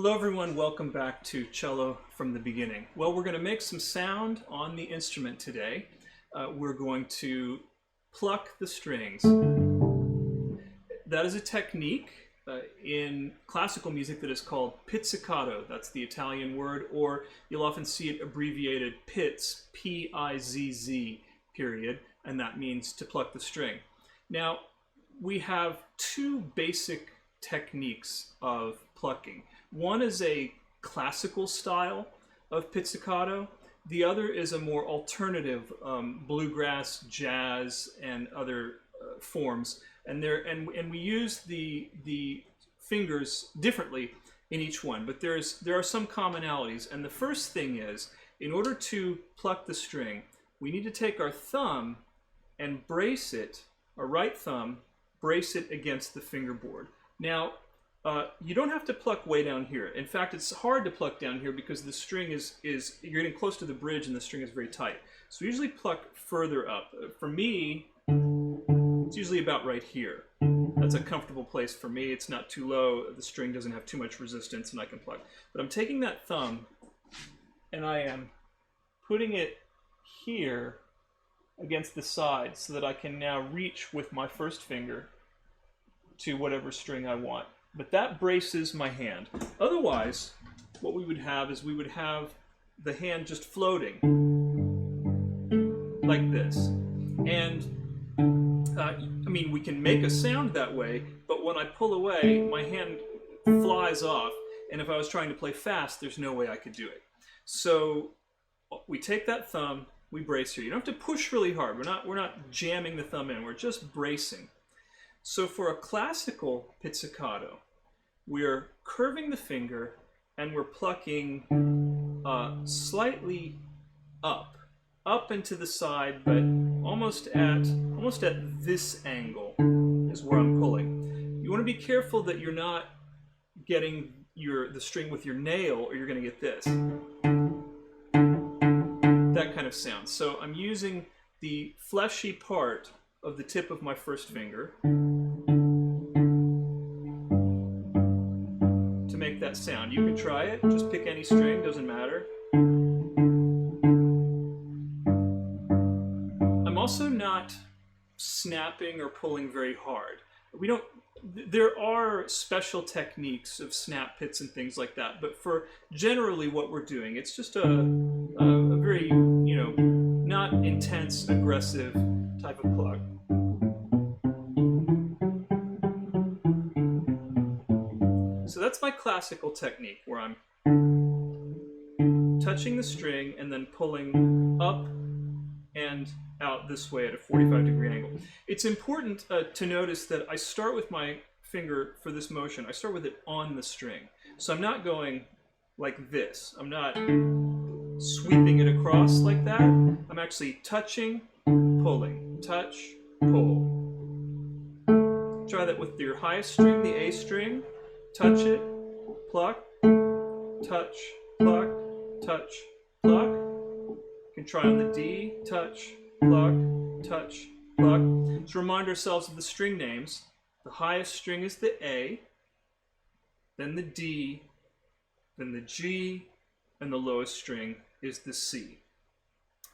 Hello everyone, welcome back to Cello from the Beginning. Well, we're going to make some sound on the instrument today. We're going to pluck the strings. That is a technique in classical music that is called pizzicato. That's the Italian word, or you'll often see it abbreviated PIZZ, P-I-Z-Z, period, and that means to pluck the string. Now, we have two basic techniques of plucking. One is a classical style of pizzicato. The other is a more alternative bluegrass, jazz, and other forms. And we use the fingers differently in each one. But there are some commonalities. And the first thing is, in order to pluck the string, we need to take our thumb and brace it, our right thumb, brace it against the fingerboard. Now, you don't have to pluck way down here. In fact, it's hard to pluck down here because the string you're getting close to the bridge and the string is very tight. So we usually pluck further up. For me, it's usually about right here. That's a comfortable place for me. It's not too low. The string doesn't have too much resistance and I can pluck. But I'm taking that thumb and I am putting it here against the side so that I can now reach with my first finger to whatever string I want. But that braces my hand. Otherwise, what we would have is we would have the hand just floating like this. And I mean, we can make a sound that way, but when I pull away, my hand flies off. And if I was trying to play fast, there's no way I could do it. So we take that thumb, we brace here. You don't have to push really hard. We're not jamming the thumb in. We're just bracing. So for a classical pizzicato, we're curving the finger and we're plucking slightly up and to the side, but almost at this angle is where I'm pulling. You want to be careful that you're not getting the string with your nail, or you're going to get this. That kind of sound. So I'm using the fleshy part of the tip of my first finger to make that sound. You can try it, just pick any string, doesn't matter. I'm also not snapping or pulling very hard. There are special techniques of snap pits and things like that, but for generally what we're doing, it's just a very, not intense, aggressive type of pluck. So that's my classical technique, where I'm touching the string and then pulling up and out this way at a 45-degree angle. It's important to notice that I start with my finger for this motion. I start with it on the string. So I'm not going like this. I'm not sweeping it across like that. I'm actually touching, pulling, touch, pull. Try that with your highest string, the A string. Touch it, pluck, touch, pluck, touch, pluck. You can try on the D, touch, pluck, touch, pluck. Let's remind ourselves of the string names. The highest string is the A, then the D, then the G, and the lowest string is the C.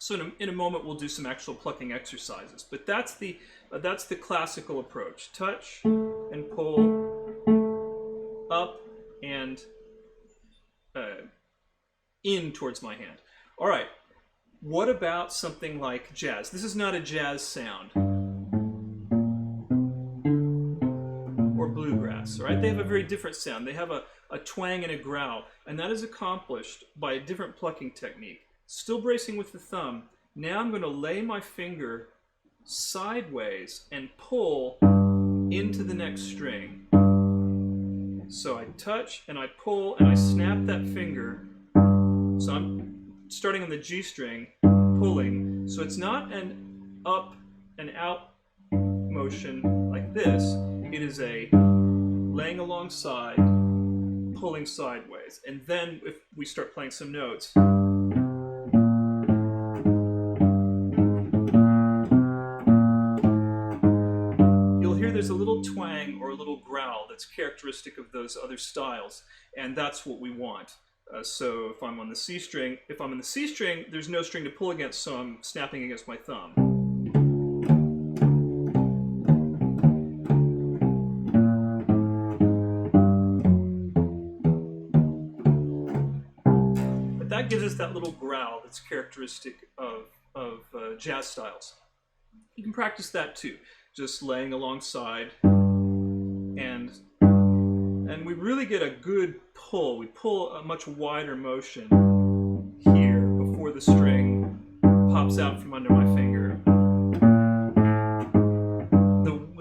So in a moment we'll do some actual plucking exercises, but that's the classical approach. Touch and pull, up and in towards my hand. All right, what about something like jazz? This is not a jazz sound. Or bluegrass, right? They have a very different sound. They have a twang and a growl, and that is accomplished by a different plucking technique. Still bracing with the thumb. Now I'm going to lay my finger sideways and pull into the next string. So I touch and I pull and I snap that finger. So I'm starting on the G string, pulling. So it's not an up and out motion like this. It is a laying alongside, pulling sideways. And then if we start playing some notes, you'll hear there's a little twang or a little growl that's characteristic of those other styles, and that's what we want. So if I'm on the C string, if I'm in the C string, there's no string to pull against, so I'm snapping against my thumb. But that gives us that little growl that's characteristic of jazz styles. You can practice that too, just laying alongside, and we really get a good pull. We pull a much wider motion here before the string pops out from under my finger.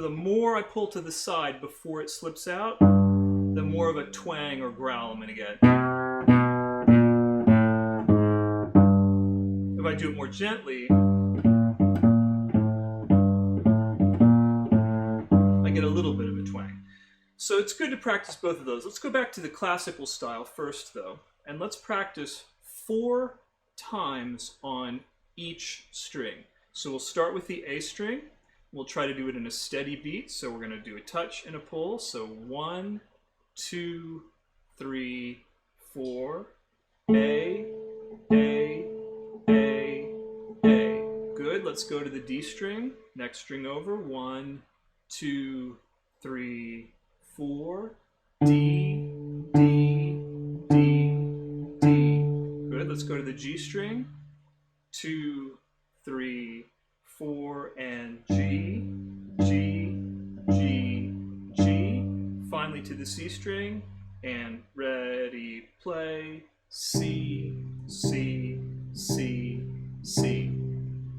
The more I pull to the side before it slips out, the more of a twang or growl I'm going to get. If I do it more gently, I get a little bit of a twang. So it's good to practice both of those. Let's go back to the classical style first, though, and let's practice 4 times on each string. So we'll start with the A string. We'll try to do it in a steady beat. So we're going to do a touch and a pull. So 1, 2, 3, 4. A, A, A, A. Good. Let's go to the D string. Next string over. 1, 2, 3, 4. D, D, D, D. Good. Let's go to the G string. 2, 3, 4, and G, G, G, G. Finally to the C string, and ready, play, C, C, C, C.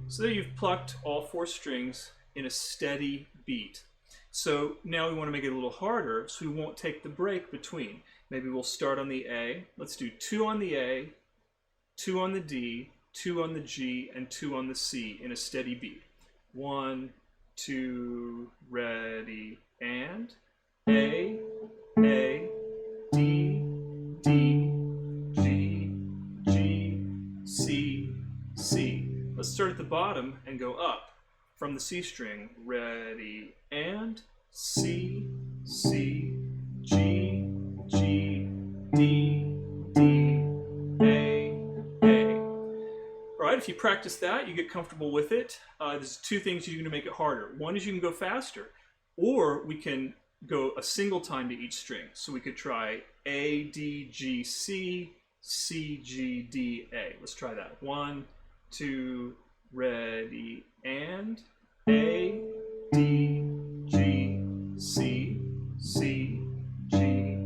So there you've plucked all 4 strings in a steady beat. So now we want to make it a little harder, so we won't take the break between. Maybe we'll start on the A. Let's do 2 on the A, 2 on the D, 2 on the G, and 2 on the C in a steady beat. 1, 2, ready, and A, A, D, D, G, G, C, C. Let's start at the bottom and go up from the C string. Ready, and C, C, G, G, D, D, A, A. All right, if you practice that, you get comfortable with it. There's 2 things you can do to make it harder. One is you can go faster, or we can go a single time to each string. So we could try A, D, G, C, C, G, D, A. Let's try that. 1, 2, ready, and A, D, G, C, C, G,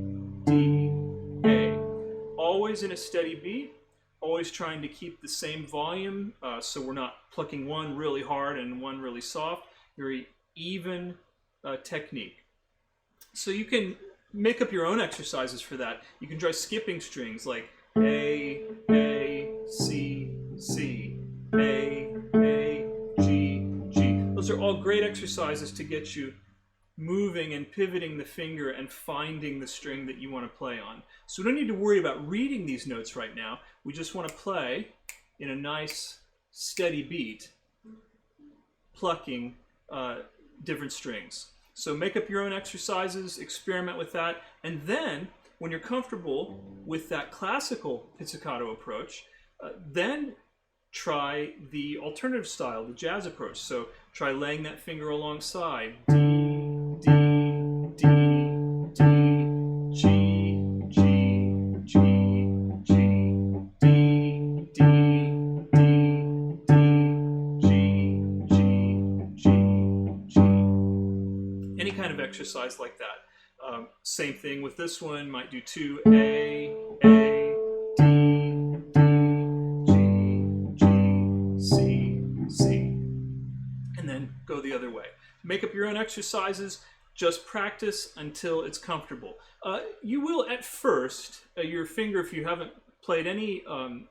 D, A. Always in a steady beat, always trying to keep the same volume, so we're not plucking one really hard and one really soft. Very even technique. So you can make up your own exercises for that. You can try skipping strings like A, C, C, A, G, G. Those are all great exercises to get you moving and pivoting the finger and finding the string that you want to play on. So we don't need to worry about reading these notes right now. We just want to play in a nice steady beat, plucking different strings. So make up your own exercises, experiment with that, and then when you're comfortable with that classical pizzicato approach, then try the alternative style, the jazz approach. So try laying that finger alongside. D, D, D, D, G, G, G, G, D, D, D, D, G, G, G, G. Any kind of exercise like that. Same thing with this one. Might do 2 A, D, D, G, G, C, C, and then go the other way. Make up your own exercises. Just practice until it's comfortable. You will at first, your finger, if you haven't played any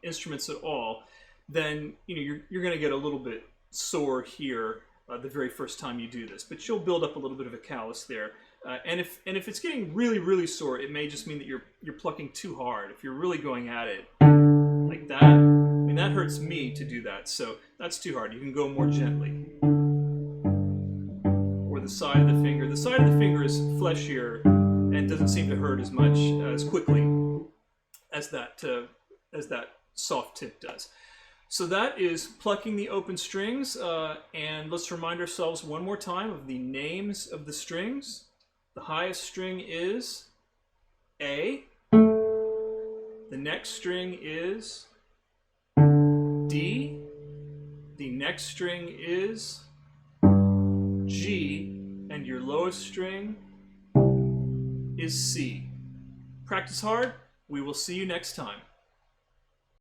instruments at all, then you're going to get a little bit sore here the very first time you do this. But you'll build up a little bit of a callus there. And if it's getting really, really sore, it may just mean that you're plucking too hard. If you're really going at it like that, I mean, that hurts me to do that. So that's too hard. You can go more gently. Or the side of the finger. The side of the finger is fleshier and doesn't seem to hurt as much as quickly as that soft tip does. So that is plucking the open strings, and let's remind ourselves one more time of the names of the strings. The highest string is A. The next string is D. The next string is G. And your lowest string is C. Practice hard. We will see you next time.